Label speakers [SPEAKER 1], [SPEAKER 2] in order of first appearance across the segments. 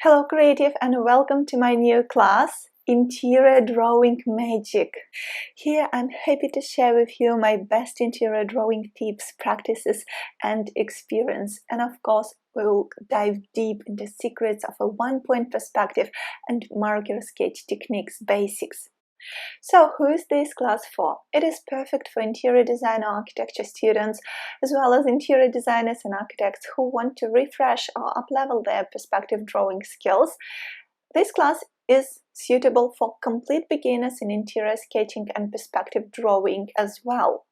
[SPEAKER 1] Hello creative, and welcome to my new class, Interior Drawing Magic. Here I'm happy to share with you my best interior drawing tips, practices and experience. And of course, we will dive deep into secrets of a one-point perspective and marker sketch techniques basics. So who is this class for? It is perfect for interior design or architecture students, as well as interior designers and architects who want to refresh or up-level their perspective drawing skills. This class is suitable for complete beginners in interior sketching and perspective drawing as well.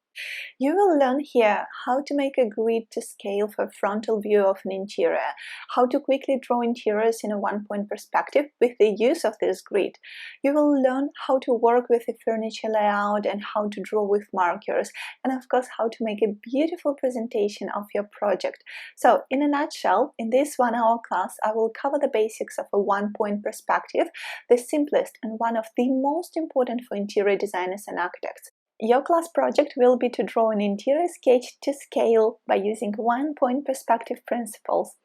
[SPEAKER 1] You will learn here how to make a grid to scale for a frontal view of an interior, how to quickly draw interiors in a one-point perspective with the use of this grid. You will learn how to work with the furniture layout and how to draw with markers, and of course how to make a beautiful presentation of your project. So in a nutshell, in this 1-hour class, I will cover the basics of a one-point perspective, the simplest and one of the most important for interior designers and architects. Your class project will be to draw an interior sketch to scale by using one-point perspective principles.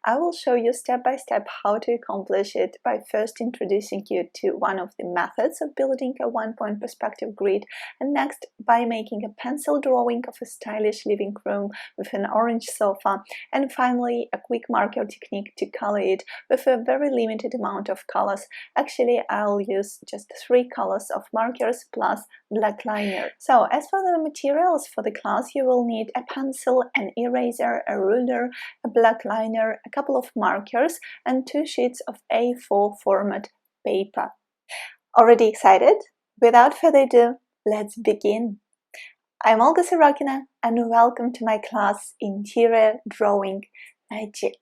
[SPEAKER 1] I will show you step by step how to accomplish it by first introducing you to one of the methods of building a one-point perspective grid, and next by making a pencil drawing of a stylish living room with an orange sofa, and finally a quick marker technique to color it with a very limited amount of colors. Actually, I'll use just 3 colors of markers plus black liner. So as for the materials for the class, you will need a pencil, an eraser, a ruler, a black liner, a couple of markers, and 2 sheets of A4 format paper. Already excited? Without further ado, let's begin. I'm Olga Sirokina, and welcome to my class Interior Drawing Magic.